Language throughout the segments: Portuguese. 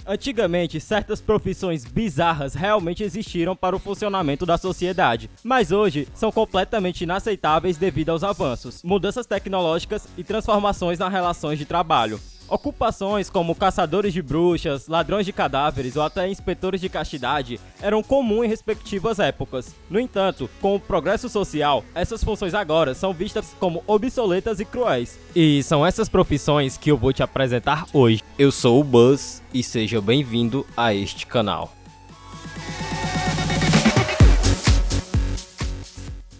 Antigamente, certas profissões bizarras realmente existiram para o funcionamento da sociedade, mas hoje são completamente inaceitáveis devido aos avanços, mudanças tecnológicas e transformações nas relações de trabalho. Ocupações como caçadores de bruxas, ladrões de cadáveres ou até inspetores de castidade eram comuns em respectivas épocas. No entanto, com o progresso social, essas funções agora são vistas como obsoletas e cruéis. E são essas profissões que eu vou te apresentar hoje. Eu sou o Buzz e seja bem-vindo a este canal.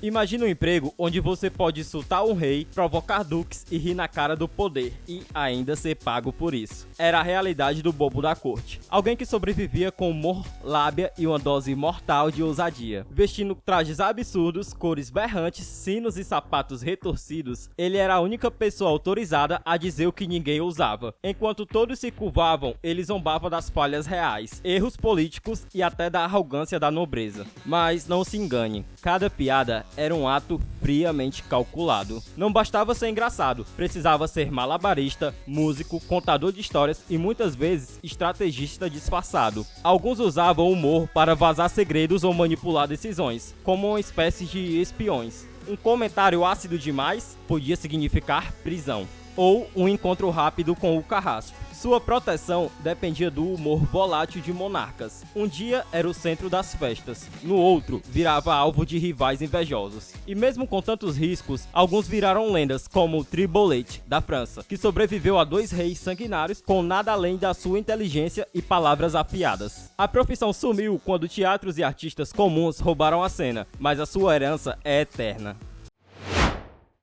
Imagina um emprego onde você pode insultar um rei, provocar duques e rir na cara do poder, e ainda ser pago por isso. Era a realidade do bobo da corte. Alguém que sobrevivia com humor, lábia e uma dose mortal de ousadia. Vestindo trajes absurdos, cores berrantes, sinos e sapatos retorcidos, ele era a única pessoa autorizada a dizer o que ninguém ousava. Enquanto todos se curvavam, ele zombava das falhas reais, erros políticos e até da arrogância da nobreza. Mas não se engane, cada piada era um ato friamente calculado. Não bastava ser engraçado, precisava ser malabarista, músico, contador de histórias e muitas vezes estrategista disfarçado. Alguns usavam o humor para vazar segredos ou manipular decisões, como uma espécie de espiões. Um comentário ácido demais podia significar prisão, ou um encontro rápido com o carrasco. Sua proteção dependia do humor volátil de monarcas. Um dia era o centro das festas, no outro virava alvo de rivais invejosos. E mesmo com tantos riscos, alguns viraram lendas, como o Tribolete, da França, que sobreviveu a 2 reis sanguinários com nada além da sua inteligência e palavras afiadas. A profissão sumiu quando teatros e artistas comuns roubaram a cena, mas a sua herança é eterna.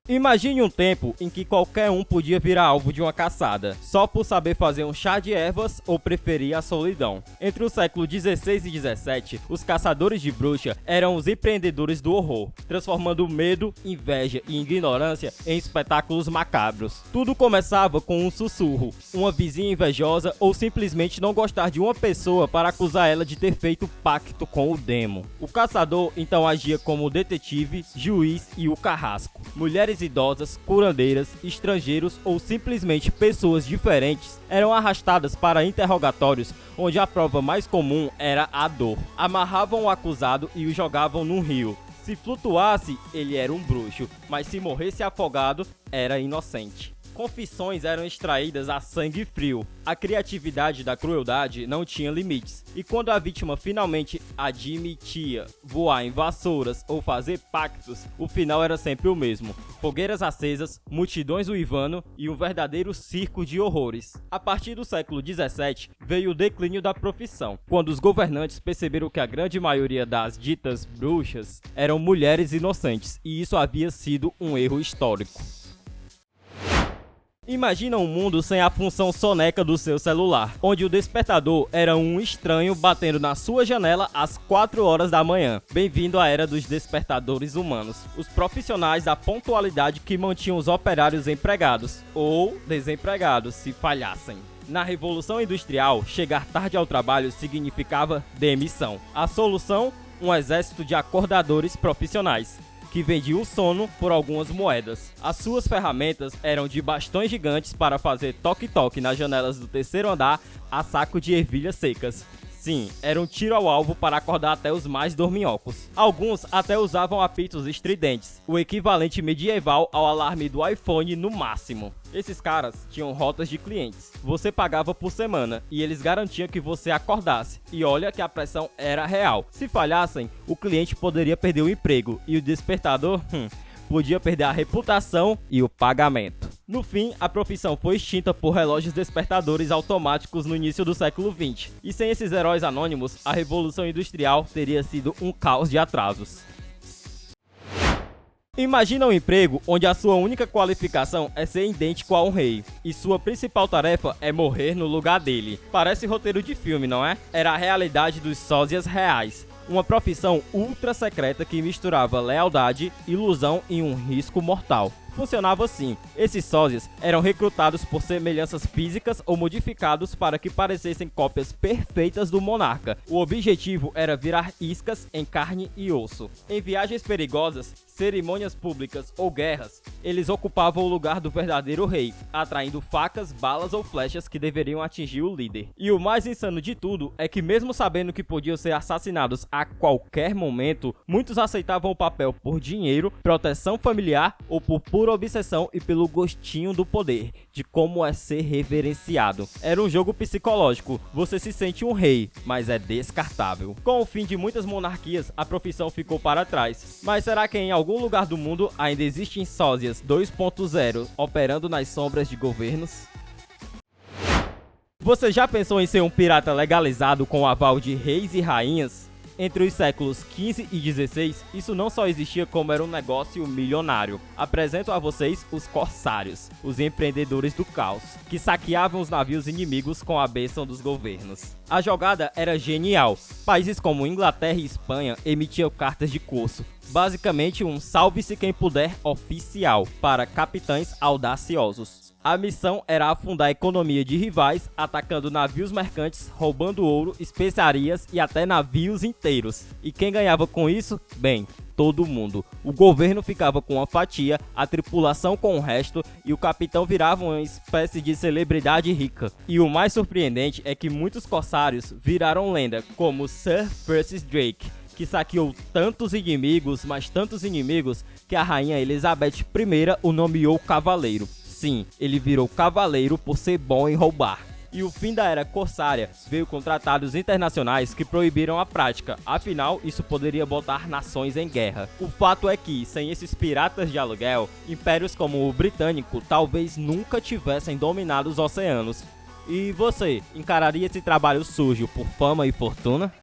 Imagine um tempo em que qualquer um podia virar alvo de uma caçada, só por saber fazer um chá de ervas ou preferir a solidão. Entre o século 16 e 17, os caçadores de bruxa eram os empreendedores do horror, transformando medo, inveja e ignorância em espetáculos macabros. Tudo começava com um sussurro, uma vizinha invejosa ou simplesmente não gostar de uma pessoa para acusar ela de ter feito pacto com o demo. O caçador então agia como detetive, juiz e o carrasco. Mulheres idosas, curandeiras, estrangeiros ou simplesmente pessoas diferentes eram arrastadas para interrogatórios onde a prova mais comum era a dor. Amarravam o acusado e o jogavam num rio. Se flutuasse, ele era um bruxo, mas se morresse afogado, era inocente. Confissões eram extraídas a sangue frio. A criatividade da crueldade não tinha limites. E quando a vítima finalmente admitia voar em vassouras ou fazer pactos, o final era sempre o mesmo. Fogueiras acesas, multidões uivando e um verdadeiro circo de horrores. A partir do século 17, veio o declínio da profissão, quando os governantes perceberam que a grande maioria das ditas bruxas eram mulheres inocentes, e isso havia sido um erro histórico. Imagina um mundo sem a função soneca do seu celular, onde o despertador era um estranho batendo na sua janela às 4 horas da manhã. Bem-vindo à era dos despertadores humanos, os profissionais da pontualidade que mantinham os operários empregados, ou desempregados, se falhassem. Na Revolução Industrial, chegar tarde ao trabalho significava demissão. A solução? Um exército de acordadores profissionais, que vendia o sono por algumas moedas. As suas ferramentas eram de bastões gigantes para fazer toque-toque nas janelas do 3º andar a saco de ervilhas secas. Sim, era um tiro ao alvo para acordar até os mais dorminhocos. Alguns até usavam apitos estridentes, o equivalente medieval ao alarme do iPhone no máximo. Esses caras tinham rotas de clientes. Você pagava por semana e eles garantiam que você acordasse. E olha que a pressão era real. Se falhassem, o cliente poderia perder o emprego e o despertador, podia perder a reputação e o pagamento. No fim, a profissão foi extinta por relógios despertadores automáticos no início do século XX. E sem esses heróis anônimos, a Revolução Industrial teria sido um caos de atrasos. Imagina um emprego onde a sua única qualificação é ser idêntico a um rei, e sua principal tarefa é morrer no lugar dele. Parece roteiro de filme, não é? Era a realidade dos sósias reais. Uma profissão ultra secreta que misturava lealdade, ilusão e um risco mortal. Funcionava assim: esses sósias eram recrutados por semelhanças físicas ou modificados para que parecessem cópias perfeitas do monarca. O objetivo era virar iscas em carne e osso. Em viagens perigosas, cerimônias públicas ou guerras, eles ocupavam o lugar do verdadeiro rei, atraindo facas, balas ou flechas que deveriam atingir o líder. E o mais insano de tudo é que, mesmo sabendo que podiam ser assassinados a qualquer momento, muitos aceitavam o papel por dinheiro, proteção familiar ou por pura obsessão e pelo gostinho do poder, de como é ser reverenciado. Era um jogo psicológico: você se sente um rei, mas é descartável. Com o fim de muitas monarquias, a profissão ficou para trás. Mas será que em algum lugar do mundo ainda existem sósias 2.0 operando nas sombras de governos? Você já pensou em ser um pirata legalizado com o aval de reis e rainhas? Entre os séculos XV e XVI, isso não só existia, como era um negócio milionário. Apresento a vocês os corsários, os empreendedores do caos, que saqueavam os navios inimigos com a bênção dos governos. A jogada era genial. Países como Inglaterra e Espanha emitiam cartas de curso, basicamente um salve-se quem puder oficial, para capitães audaciosos. A missão era afundar a economia de rivais, atacando navios mercantes, roubando ouro, especiarias e até navios inteiros. E quem ganhava com isso? Bem, todo mundo. O governo ficava com uma fatia, a tripulação com o resto e o capitão virava uma espécie de celebridade rica. E o mais surpreendente é que muitos corsários viraram lenda, como Sir Francis Drake, que saqueou tantos inimigos, mas tantos inimigos, que a rainha Elizabeth I o nomeou cavaleiro. Sim, ele virou cavaleiro por ser bom em roubar. E o fim da era corsária veio com tratados internacionais que proibiram a prática, afinal isso poderia botar nações em guerra. O fato é que, sem esses piratas de aluguel, impérios como o britânico talvez nunca tivessem dominado os oceanos. E você, encararia esse trabalho sujo por fama e fortuna?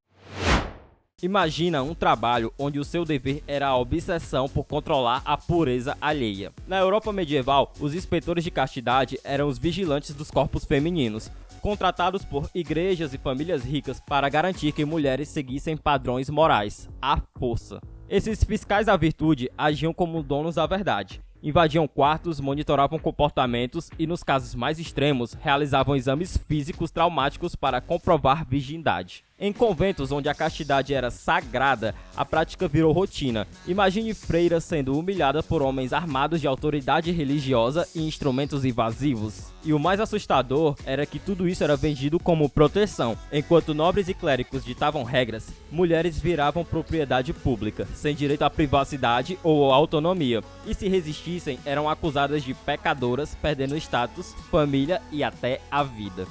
Imagina um trabalho onde o seu dever era a obsessão por controlar a pureza alheia. Na Europa medieval, os inspetores de castidade eram os vigilantes dos corpos femininos, contratados por igrejas e famílias ricas para garantir que mulheres seguissem padrões morais, à força. Esses fiscais da virtude agiam como donos da verdade. Invadiam quartos, monitoravam comportamentos e, nos casos mais extremos, realizavam exames físicos traumáticos para comprovar virgindade. Em conventos onde a castidade era sagrada, a prática virou rotina. Imagine freiras sendo humilhadas por homens armados de autoridade religiosa e instrumentos invasivos. E o mais assustador era que tudo isso era vendido como proteção. Enquanto nobres e clérigos ditavam regras, mulheres viravam propriedade pública, sem direito à privacidade ou autonomia. E se resistissem, eram acusadas de pecadoras, perdendo status, família e até a vida.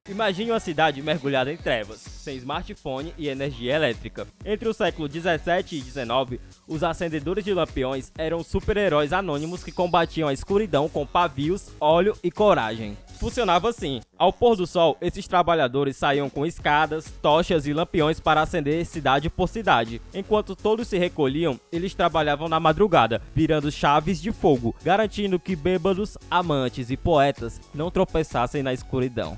Imagine uma cidade mergulhada em trevas, sem smartphone e energia elétrica. Entre o século 17 e 19, os acendedores de lampiões eram super-heróis anônimos que combatiam a escuridão com pavios, óleo e coragem. Funcionava assim: ao pôr do sol, esses trabalhadores saíam com escadas, tochas e lampiões para acender cidade por cidade. Enquanto todos se recolhiam, eles trabalhavam na madrugada, virando chaves de fogo, garantindo que bêbados, amantes e poetas não tropeçassem na escuridão.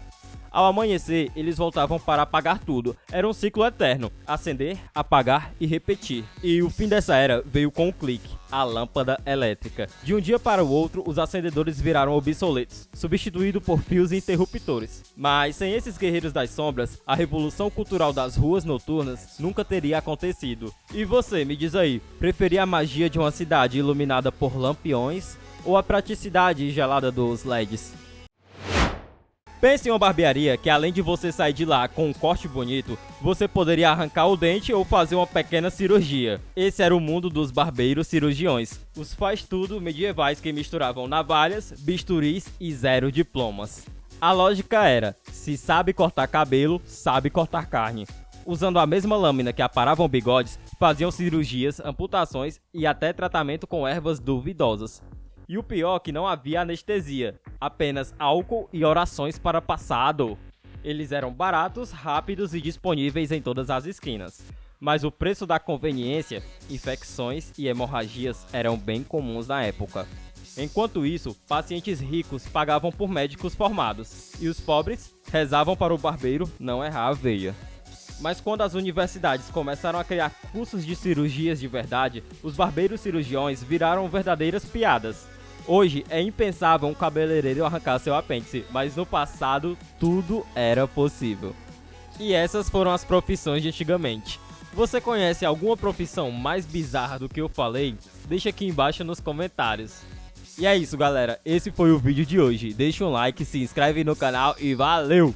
Ao amanhecer, eles voltavam para apagar tudo. Era um ciclo eterno: acender, apagar e repetir. E o fim dessa era veio com um clique: a lâmpada elétrica. De um dia para o outro, os acendedores viraram obsoletos, substituídos por fios interruptores. Mas sem esses guerreiros das sombras, a revolução cultural das ruas noturnas nunca teria acontecido. E você, me diz aí, preferia a magia de uma cidade iluminada por lampiões ou a praticidade gelada dos LEDs? Pense em uma barbearia que, além de você sair de lá com um corte bonito, você poderia arrancar o dente ou fazer uma pequena cirurgia. Esse era o mundo dos barbeiros cirurgiões, os faz-tudo medievais que misturavam navalhas, bisturis e zero diplomas. A lógica era: se sabe cortar cabelo, sabe cortar carne. Usando a mesma lâmina que aparavam bigodes, faziam cirurgias, amputações e até tratamento com ervas duvidosas. E o pior é que não havia anestesia, apenas álcool e orações para passar a dor. Eles eram baratos, rápidos e disponíveis em todas as esquinas. Mas o preço da conveniência, infecções e hemorragias eram bem comuns na época. Enquanto isso, pacientes ricos pagavam por médicos formados, e os pobres rezavam para o barbeiro não errar a veia. Mas quando as universidades começaram a criar cursos de cirurgias de verdade, os barbeiros cirurgiões viraram verdadeiras piadas. Hoje é impensável um cabeleireiro arrancar seu apêndice, mas no passado tudo era possível. E essas foram as profissões de antigamente. Você conhece alguma profissão mais bizarra do que eu falei? Deixa aqui embaixo nos comentários. E é isso, galera, esse foi o vídeo de hoje. Deixa um like, se inscreve no canal e valeu!